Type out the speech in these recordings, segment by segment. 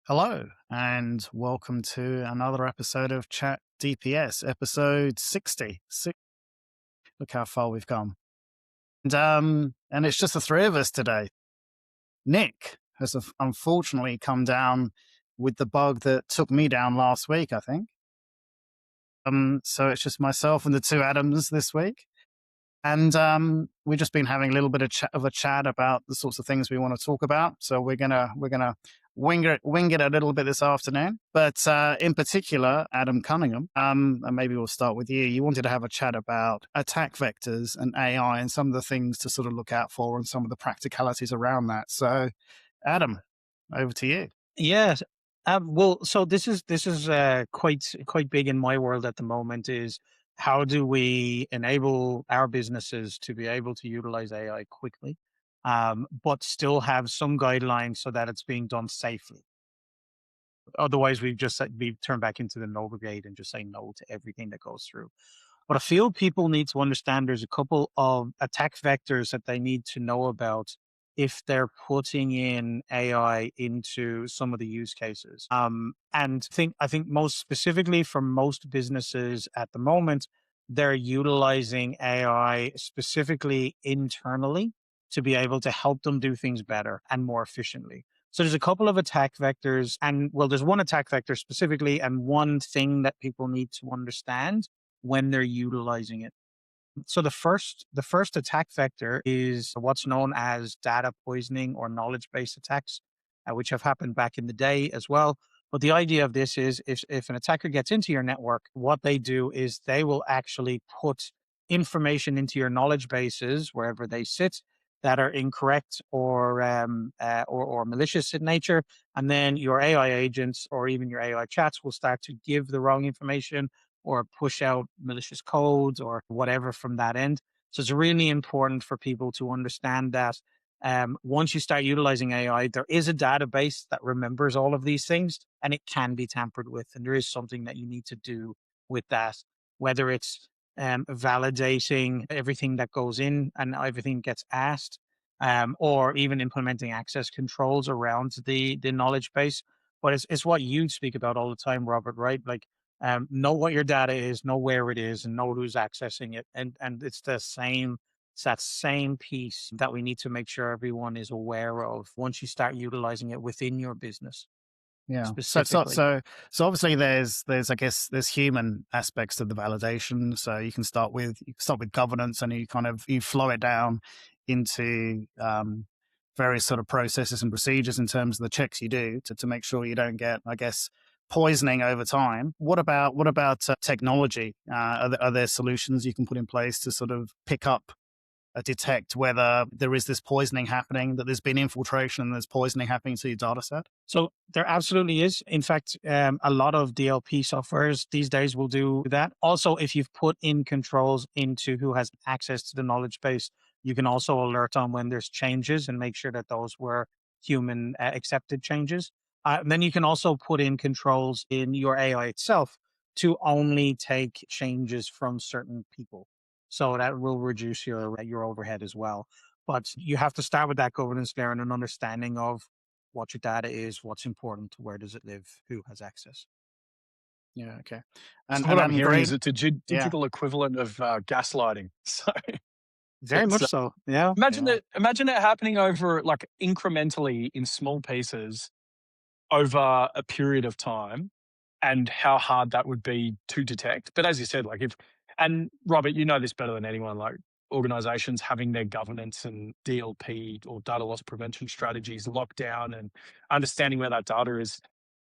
Hello, and welcome to another episode of ChatDPS, episode 60. Look how far we've come. And it's just the three of us today. Nick has unfortunately come down with the bug that took me down last week, I think. So it's just myself and the two Adams this week. And we've just been having a little bit of a chat about the sorts of things we want to talk about. So we're gonna wing it a little bit this afternoon. But in particular, Adam Cunningham, and maybe we'll start with you. You wanted to have a chat about attack vectors and AI and some of the things to sort of look out for and some of the practicalities around that. So, Adam, over to you. Yes. So this is quite big in my world at the moment. Is how do we enable our businesses to be able to utilize AI quickly, but still have some guidelines so that it's being done safely. Otherwise, we turn back into the no brigade and just say no to everything that goes through. What I feel people need to understand, there's a couple of attack vectors that they need to know about if they're putting in AI into some of the use cases. And I think most specifically for most businesses at the moment, they're utilizing AI specifically internally to be able to help them do things better and more efficiently. So there's a couple of attack vectors, and well, there's one attack vector specifically, and one thing that people need to understand when they're utilizing it. So the first attack vector is what's known as data poisoning or knowledge base attacks, which have happened back in the day as well. But the idea of this is if an attacker gets into your network, what they do is they will actually put information into your knowledge bases wherever they sit that are incorrect or malicious in nature, and then your AI agents or even your AI chats will start to give the wrong information or push out malicious codes or whatever from that end. So it's really important for people to understand that once you start utilizing AI, there is a database that remembers all of these things and it can be tampered with. And there is something that you need to do with that, whether it's validating everything that goes in and everything gets asked, or even implementing access controls around the knowledge base. But it's what you speak about all the time, Robert, right? Like know what your data is, know where it is, and know who's accessing it. And it's that same piece that we need to make sure everyone is aware of once you start utilizing it within your business Yeah. specifically. So obviously there's I guess there's human aspects to the validation. So you can start with governance and you flow it down into various sort of processes and procedures in terms of the checks you do to make sure you don't get, I guess, poisoning over time. What about technology? Are there solutions you can put in place to sort of pick up detect whether there is this poisoning happening, that there's been infiltration and there's poisoning happening to your data set? So there absolutely is. In fact, a lot of DLP softwares these days will do that. Also, if you've put in controls into who has access to the knowledge base, you can also alert on when there's changes and make sure that those were human accepted changes. And then you can also put in controls in your AI itself to only take changes from certain people. So that will reduce your overhead as well. But you have to start with that governance layer and an understanding of what your data is, what's important, where does it live, who has access. Yeah, okay. So what And I'm I'm hearing is great. it's a Yeah. digital equivalent of gaslighting. So Very it's much so. Yeah. imagine it happening over like incrementally in small pieces over a period of time, and how hard that would be to detect. But as you said, like if and Robert, you know this better than anyone. Like organizations having their governance and DLP or data loss prevention strategies locked down and understanding where that data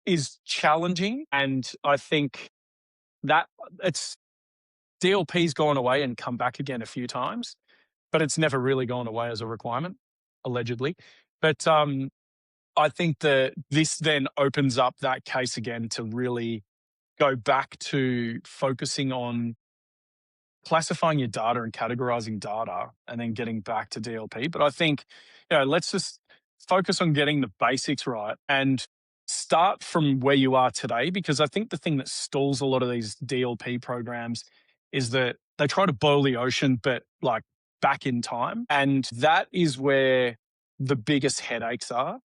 is challenging. And I think that it's DLP's gone away and come back again a few times, but it's never really gone away as a requirement, allegedly. But I think that this then opens up that case again to really go back to focusing on classifying your data and categorizing data and then getting back to DLP. But I think, let's just focus on getting the basics right and start from where you are today, because I think the thing that stalls a lot of these DLP programs is that they try to boil the ocean, but like back in time. And that is where the biggest headaches are.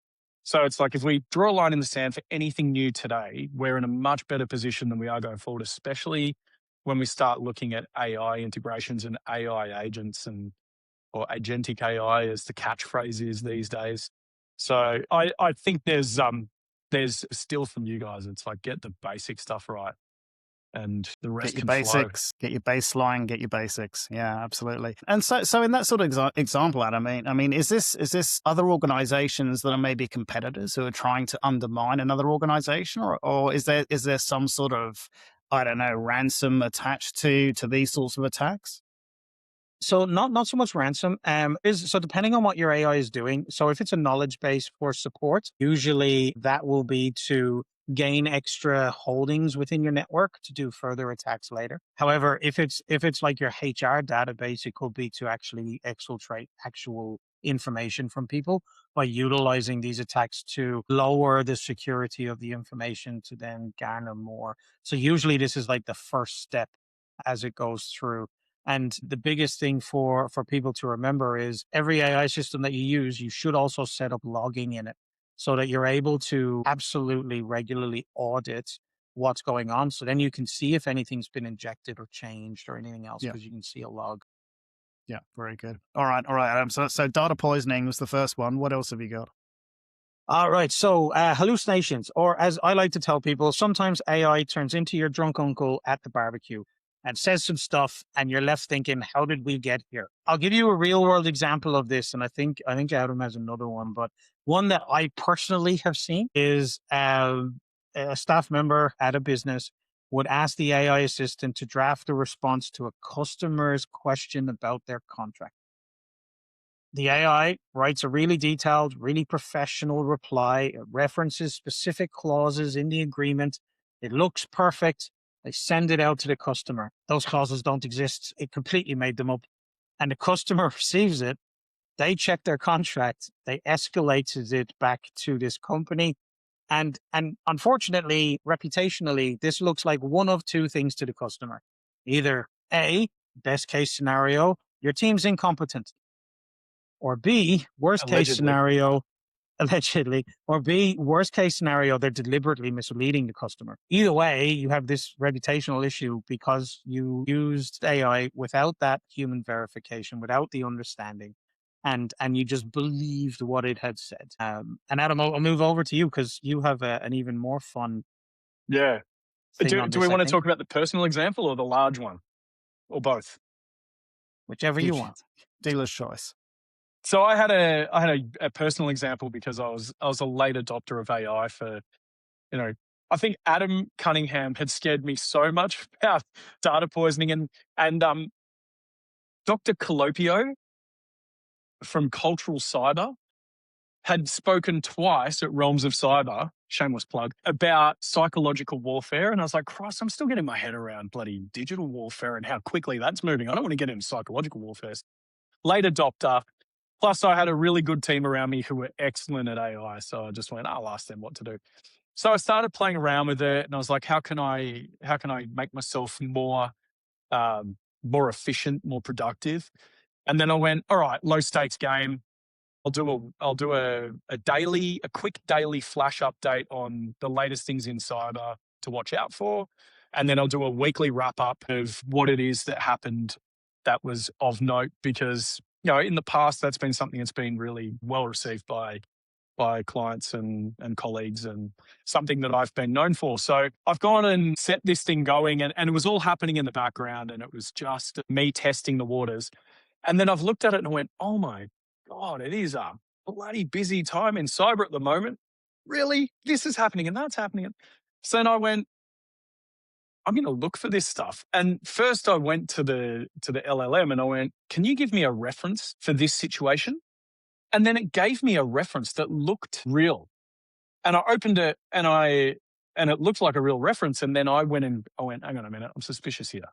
So it's like if we draw a line in the sand for anything new today, we're in a much better position than we are going forward, especially when we start looking at AI integrations and AI agents or agentic AI as the catchphrase is these days. So I think there's still from you guys, it's like get the basic stuff right and the Get rest your can flow. basics, get your baseline, get your basics. Yeah, absolutely. And so in that sort of example, Adam, I mean, is this other organizations that are maybe competitors who are trying to undermine another organization, or is there some sort of, I don't know, ransom attached to these sorts of attacks? So not so much ransom. Is so depending on what your AI is doing. So if it's a knowledge base for support, usually that will be to gain extra holdings within your network to do further attacks later. However, if it's like your HR database, it could be to actually exfiltrate actual information from people by utilizing these attacks to lower the security of the information to then garner more. So usually this is like the first step as it goes through. And the biggest thing for people to remember is every AI system that you use, you should also set up logging in it so that you're able to absolutely regularly audit what's going on. So then you can see if anything's been injected or changed or anything else Yeah. because you can see a log. Yeah, very good. All right, Adam. So data poisoning was the first one. What else have you got? All right. So hallucinations, or as I like to tell people, sometimes AI turns into your drunk uncle at the barbecue and says some stuff, and you're left thinking, "How did we get here?" I'll give you a real world example of this, and I think Adam has another one, but one that I personally have seen is a staff member at a business would ask the AI assistant to draft a response to a customer's question about their contract. The AI writes a really detailed, really professional reply. It references specific clauses in the agreement. It looks perfect. They send it out to the customer. Those clauses don't exist. It completely made them up. And the customer receives it. They check their contract. They escalated it back to this company. And unfortunately, reputationally, this looks like one of two things to the customer. Either A, best case scenario, your team's incompetent, or B, worst case Allegedly. scenario, allegedly, or B, worst case scenario, they're deliberately misleading the customer. Either way, you have this reputational issue because you used AI without that human verification, without the understanding, and you just believed what it had said. And Adam, I'll move over to you because you have an even more fun Yeah. thing Do on do we this, I want to think, talk about the personal example or the large one or both? whichever you want. Dealer's choice. So I had a personal example because I was a late adopter of AI for, you know, I think Adam Cunningham had scared me so much about data poisoning and Dr. Colopio from Cultural Cyber had spoken twice at Realms of Cyber, shameless plug, about psychological warfare. And I was like, Christ, I'm still getting my head around bloody digital warfare and how quickly that's moving. I don't want to get into psychological warfare. Late adopter. Plus, I had a really good team around me who were excellent at AI. So I just went, I'll ask them what to do. So I started playing around with it and I was like, how can I make myself more efficient, more productive? And then I went, all right, low stakes game. I'll do a quick daily flash update on the latest things in cyber to watch out for. And then I'll do a weekly wrap up of what it is that happened that was of note because, in the past, that's been something that's been really well received by clients and colleagues and something that I've been known for. So I've gone and set this thing going and it was all happening in the background and it was just me testing the waters. And then I've looked at it and I went, oh my God, it is a bloody busy time in cyber at the moment. Really? This is happening and that's happening. So then I went, I'm going to look for this stuff. And first I went to the LLM and I went, can you give me a reference for this situation? And then it gave me a reference that looked real. And I opened it and it looked like a real reference. And then I went, hang on a minute, I'm suspicious here.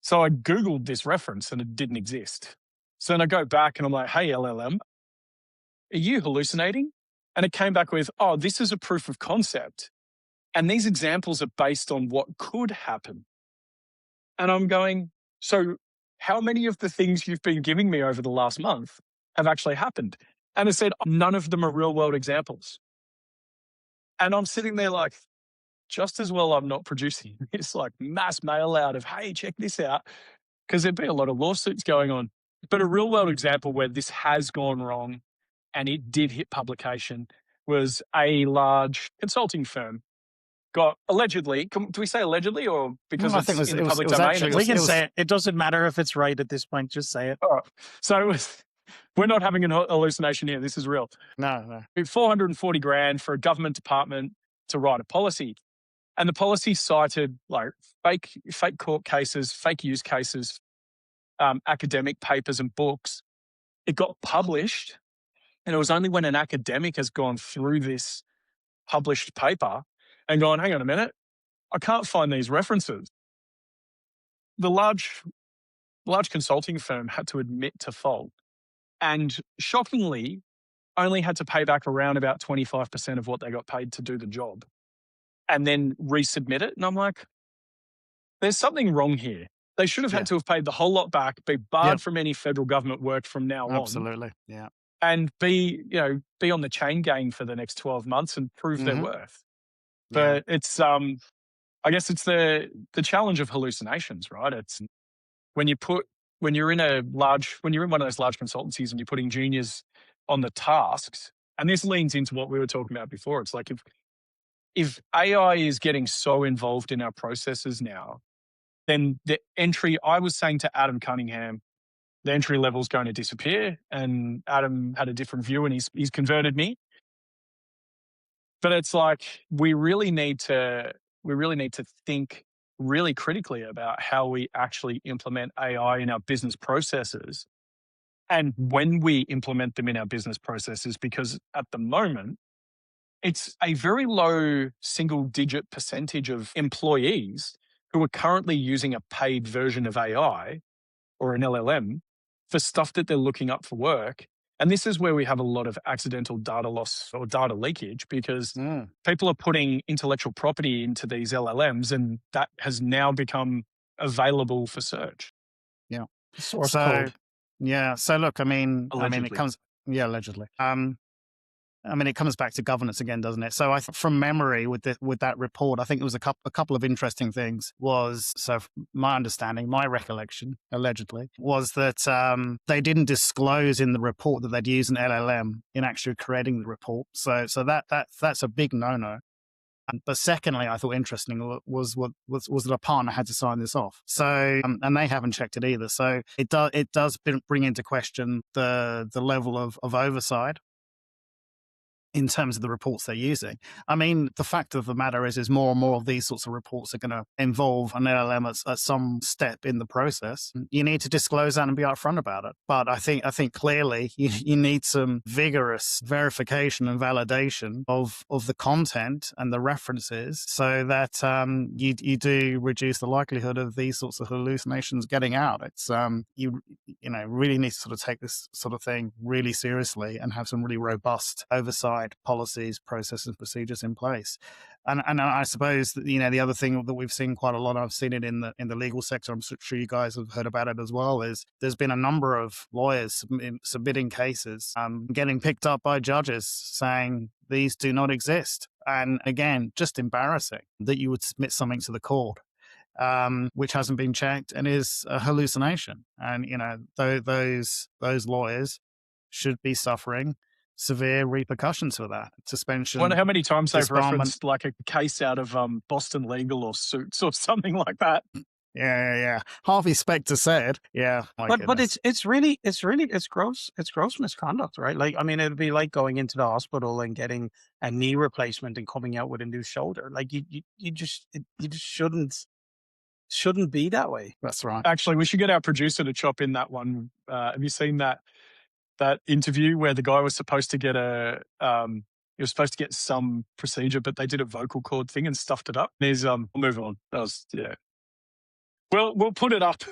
So I Googled this reference and it didn't exist. So then I go back and I'm like, hey, LLM, are you hallucinating? And it came back with, oh, this is a proof of concept. And these examples are based on what could happen. And I'm going, so how many of the things you've been giving me over the last month have actually happened? And it said none of them are real world examples. And I'm sitting there like, just as well I'm not producing this like mass mail out of, hey, check this out, because there'd be a lot of lawsuits going on. But a real world example where this has gone wrong and it did hit publication was a large consulting firm got allegedly, do we say allegedly or because I think it's in the public it was domain? actually, We can it was, say it. It doesn't matter if it's right at this point. Just say it. All right. So it was, we're not having an hallucination here. This is real. no. 440 grand for a government department to write a policy. And the policy cited like fake court cases, fake use cases, academic papers and books. It got published, and it was only when an academic has gone through this published paper and gone, hang on a minute, I can't find these references. The large consulting firm had to admit to fault, and shockingly, only had to pay back around about 25% of what they got paid to do the job, and then resubmit it. And I'm like, there's something wrong here. They should have had to have paid the whole lot back, be barred from any federal government work from now on. Absolutely. Yeah. And be on the chain gang for the next 12 months and prove their worth. But it's I guess it's the challenge of hallucinations, right? It's when you're in one of those large consultancies and you're putting juniors on the tasks, and this leans into what we were talking about before. It's like if AI is getting so involved in our processes now, then I was saying to Adam Cunningham, the entry level is going to disappear. And Adam had a different view and he's converted me. But it's like, we really need to think really critically about how we actually implement AI in our business processes and when we implement them in our business processes, because at the moment, it's a very low single digit percentage of employees who are currently using a paid version of AI or an LLM for stuff that they're looking up for work. And this is where we have a lot of accidental data loss or data leakage, because people are putting intellectual property into these LLMs, and that has now become available for search. Yeah. Source code. Yeah. So look, allegedly. It comes, allegedly. It comes back to governance again, doesn't it? So from memory with that report, I think it was a couple of interesting things. My understanding, my recollection, allegedly, was that they didn't disclose in the report that they'd use an LLM in actually creating the report. So that's a big no-no. But secondly, I thought interesting was that a partner had to sign this off. So and they haven't checked it either. So it does bring into question the level of oversight in terms of the reports they're using. The fact of the matter is more and more of these sorts of reports are going to involve an LLM at some step in the process. You need to disclose that and be upfront about it. But I think clearly you need some vigorous verification and validation of the content and the references, so that you do reduce the likelihood of these sorts of hallucinations getting out. It's you really need to sort of take this sort of thing really seriously and have some really robust oversight policies, processes, and procedures in place. And I suppose that, the other thing that we've seen quite a lot, I've seen it in the legal sector, I'm sure you guys have heard about it as well, is there's been a number of lawyers submitting cases, getting picked up by judges saying these do not exist. And again, just embarrassing that you would submit something to the court which hasn't been checked and is a hallucination. And those lawyers should be suffering severe repercussions for that. Suspension. I wonder how many times they've disbarment. referenced like a case out of Boston Legal or Suits or something like that. Yeah. Harvey Specter said, yeah. But it's gross. It's gross misconduct, right? Like, it'd be like going into the hospital and getting a knee replacement and coming out with a new shoulder. Like you just shouldn't be that way. That's right. Actually, we should get our producer to chop in that one. Have you seen that interview where the guy was supposed to get he was supposed to get some procedure, but they did a vocal cord thing and stuffed it up? There's we'll move on. That was We'll put it up.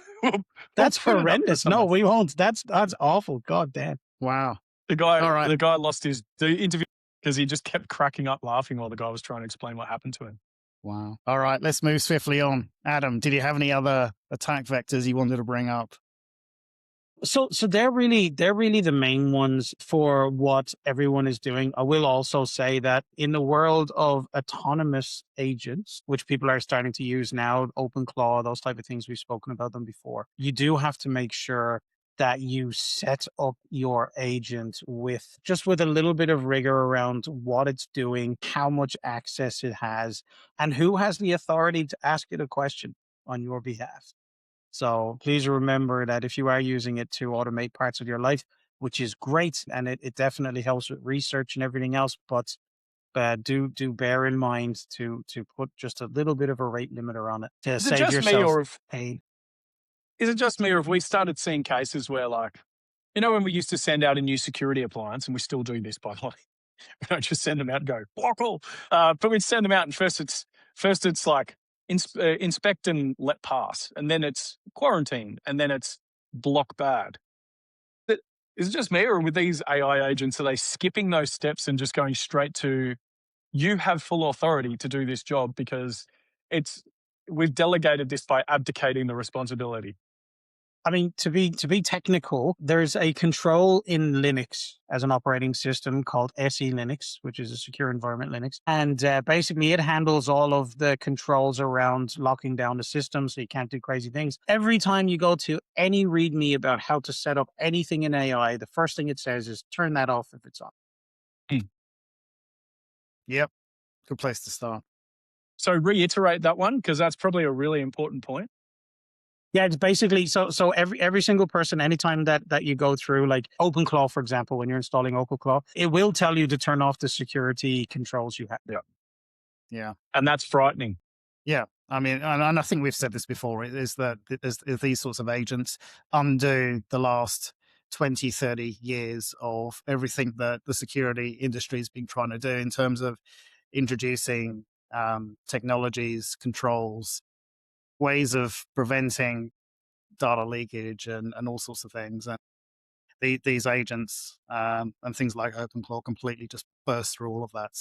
That's horrendous. No, we won't. That's awful. God damn. Wow. The guy lost the interview because he just kept cracking up laughing while the guy was trying to explain what happened to him. Wow. All right, let's move swiftly on. Adam, did you have any other attack vectors you wanted to bring up? So they're really the main ones for what everyone is doing. I will also say that in the world of autonomous agents, which people are starting to use now, OpenClaw, those type of things, we've spoken about them before. You do have to make sure that you set up your agent with a little bit of rigor around what it's doing, how much access it has, and who has the authority to ask it a question on your behalf. So please remember that if you are using it to automate parts of your life, which is great, and it definitely helps with research and everything else, but do bear in mind to put just a little bit of a rate limiter on it to Is it save just me, yourself or if pain. is it just me, or have we started seeing cases where, like, you know, when we used to send out a new security appliance, and we still do this, by the way, we don't just send them out and go block all, but we'd send them out, and first it's like inspect and let pass, and then it's quarantine, and then it's block bad. Is it just me, or with these AI agents, are they skipping those steps and just going straight to, you have full authority to do this job because it's we've delegated this by abdicating the responsibility? I mean, to be technical, there's a control in Linux as an operating system called SE Linux, which is a secure environment Linux, and basically it handles all of the controls around locking down the system, so you can't do crazy things. Every time you go to any README about how to set up anything in AI, the first thing it says is turn that off if it's on. Yep. Good place to start. So reiterate that one, because that's probably a really important point. Yeah, it's basically so every single person, anytime that you go through, like OpenClaw, for example, when you're installing OpenClaw, it will tell you to turn off the security controls you have. Yeah. Yeah. And that's frightening. Yeah. I mean, and I think we've said this before, is that these sorts of agents undo the last 20, 30 years of everything that the security industry has been trying to do in terms of introducing technologies, controls, ways of preventing data leakage and all sorts of things. And these agents and things like OpenClaw completely just burst through all of that.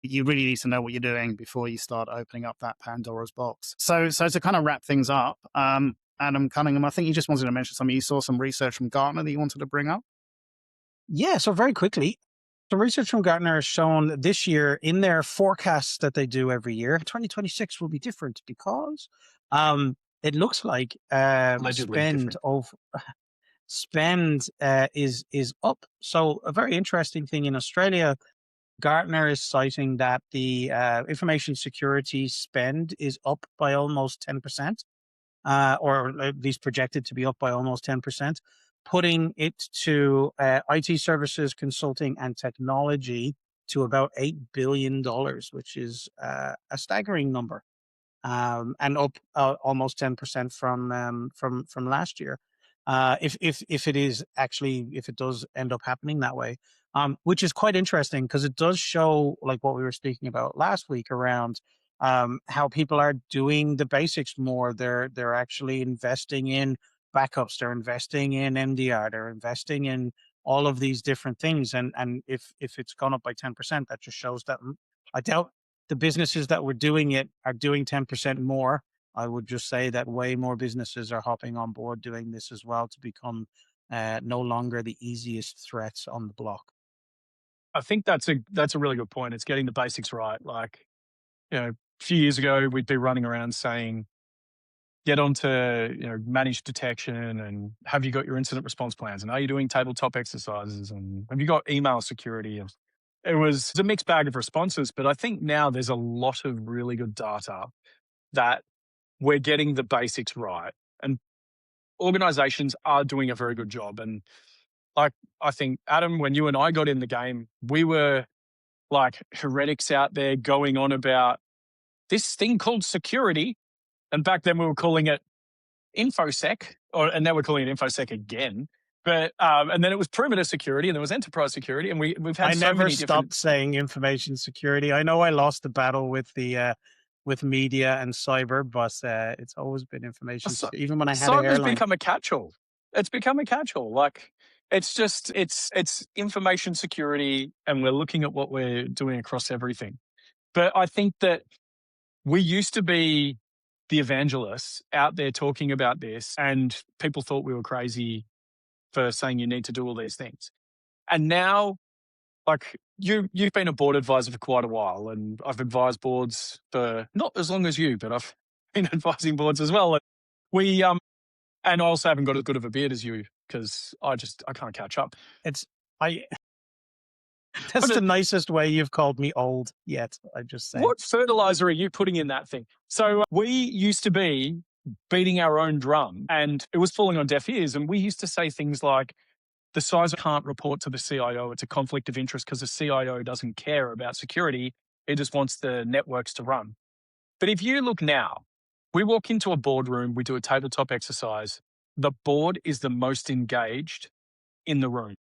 You really need to know what you're doing before you start opening up that Pandora's box. So to kind of wrap things up, Adam Cunningham, I think you just wanted to mention something. You saw some research from Gartner that you wanted to bring up. Yeah, so very quickly, the research from Gartner has shown this year in their forecasts that they do every year, 2026 will be different because it looks like Allegedly different. spend is up. So a very interesting thing in Australia, Gartner is citing that the information security spend is up by almost 10%, or at least projected to be up by almost 10%, putting it to IT services, consulting, and technology to about $8 billion, which is a staggering number, and up almost 10% from last year. If it is actually, if it does end up happening that way, which is quite interesting because it does show, like what we were speaking about last week around how people are doing the basics more. They're actually investing in backups. They're investing in MDR. They're investing in all of these different things. And if it's gone up by 10%, that just shows that I doubt the businesses that were doing it are doing 10% more. I would just say that way more businesses are hopping on board doing this as well to become no longer the easiest threats on the block. I think that's a really good point. It's getting the basics right. Like, you know, a few years ago, we'd be running around saying, get onto, managed detection, and have you got your incident response plans, and are you doing tabletop exercises, and have you got email security? And it was a mixed bag of responses, but I think now there's a lot of really good data that we're getting the basics right, and organizations are doing a very good job. And like, I think, Adam, when you and I got in the game, we were like heretics out there going on about this thing called security. And back then we were calling it InfoSec, and now we're calling it InfoSec again. But and then it was perimeter security, and there was enterprise security, and we've had I so never many stopped different. saying information security. I know I lost the battle with the with media and cyber, but it's always been information security. Even when I had an Cyber's airline. become a catch-all. It's become a catch-all. Like, it's just it's information security, and we're looking at what we're doing across everything. But I think that we used to be the evangelists out there talking about this, and people thought we were crazy for saying you need to do all these things. And now, like you've been a board advisor for quite a while, and I've advised boards for not as long as you, but I've been advising boards as well. And we and I also haven't got as good of a beard as you because I can't catch up. That's the nicest way you've called me old yet. I just say. What fertilizer are you putting in that thing? So we used to be beating our own drum, and it was falling on deaf ears. And we used to say things like, the CISO can't report to the CIO. It's a conflict of interest because the CIO doesn't care about security. It just wants the networks to run. But if you look now, we walk into a boardroom, we do a tabletop exercise. The board is the most engaged in the room.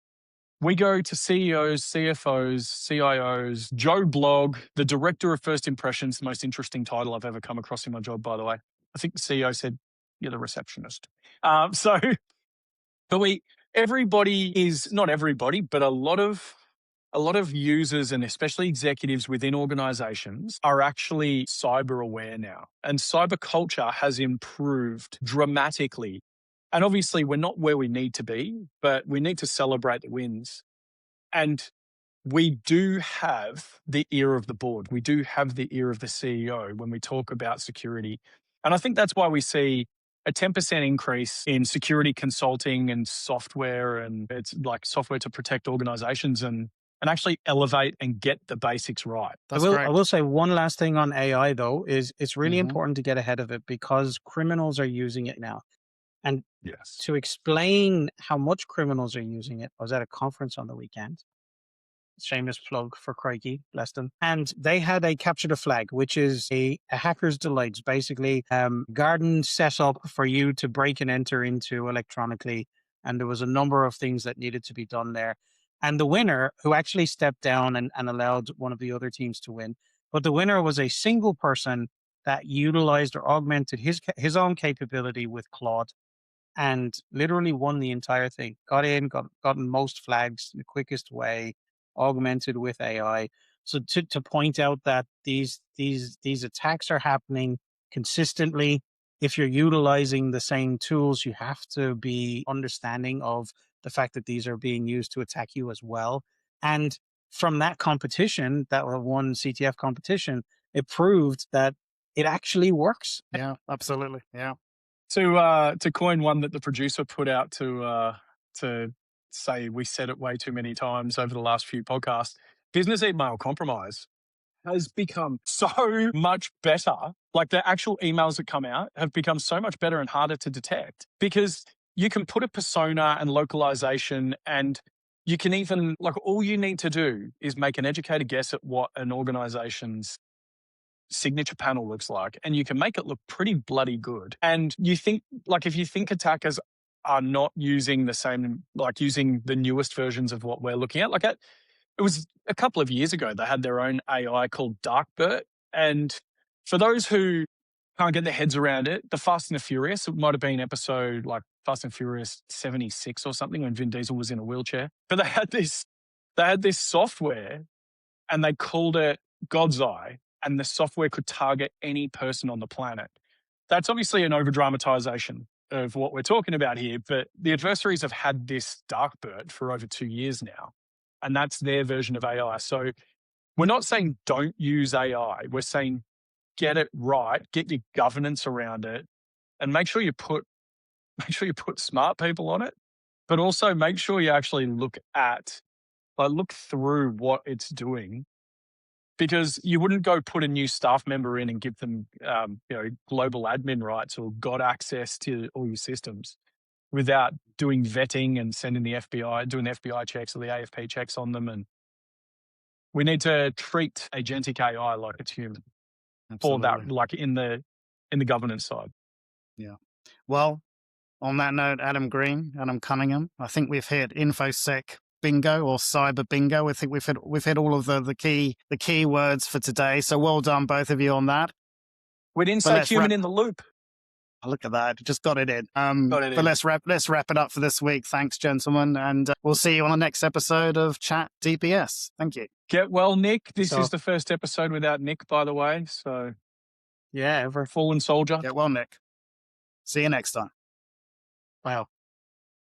We go to CEOs, CFOs, CIOs, Joe Blogg, the director of first impressions, the most interesting title I've ever come across in my job, by the way. I think the CEO said, you're the receptionist. But everybody is, not everybody, but a lot of users and especially executives within organizations are actually cyber aware now. And cyber culture has improved dramatically. And obviously we're not where we need to be, but we need to celebrate the wins. And we do have the ear of the board. We do have the ear of the CEO when we talk about security. And I think that's why we see a 10% increase in security consulting and software, and it's like software to protect organizations and actually elevate and get the basics right. That's I great. will say one last thing on AI though, is it's really important to get ahead of it because criminals are using it now. And Yes. to explain how much criminals are using it, I was at a conference on the weekend. Shameless plug for Crikey, bless them. And they had a capture the flag, which is a hacker's delight, basically garden set up for you to break and enter into electronically. And there was a number of things that needed to be done there. And the winner, who actually stepped down and allowed one of the other teams to win, but the winner was a single person that utilized or augmented his own capability with Claude and literally won the entire thing. Gotten most flags the quickest way, augmented with AI. So to point out that these attacks are happening consistently. If you're utilizing the same tools, you have to be understanding of the fact that these are being used to attack you as well. And from that competition, that one CTF competition, it proved that it actually works. Yeah, absolutely. Yeah. To coin one that the producer put out to say we said it way too many times over the last few podcasts, business email compromise has become so much better. Like the actual emails that come out have become so much better and harder to detect because you can put a persona and localization, and you can even, like, all you need to do is make an educated guess at what an organization's signature panel looks like, and you can make it look pretty bloody good. And you think, like, if you think attackers are not using the same, like using the newest versions of what we're looking at, like it was a couple of years ago, they had their own AI called Darkbert. And for those who can't get their heads around it, the Fast and the Furious, it might have been episode like Fast and Furious 76 or something when Vin Diesel was in a wheelchair. But they had this software and they called it God's Eye, and the software could target any person on the planet. That's obviously an over-dramatization of what we're talking about here, but the adversaries have had this Darkbert for over 2 years now, and that's their version of AI. So we're not saying don't use AI. We're saying get it right, get your governance around it, and make sure you put smart people on it, but also make sure you actually look through what it's doing. Because you wouldn't go put a new staff member in and give them, global admin rights or got access to all your systems without doing vetting and sending the FBI, doing the FBI checks or the AFP checks on them. And we need to treat agentic AI like it's human. Absolutely. For that, like in the governance side. Yeah. Well, on that note, Adam Cunningham, I think we've hit InfoSec bingo or cyber bingo. I think we've hit all of the key words for today. So well done, both of you, on that. We didn't say human in the loop. Oh, look at that. Just got it in. But let's wrap it up for this week. Thanks, gentlemen. And we'll see you on the next episode of ChatDPS. Thank you. Get well, Nick. This is the first episode without Nick, by the way. So Yeah, ever. Fallen soldier. Get well, Nick. See you next time. Wow.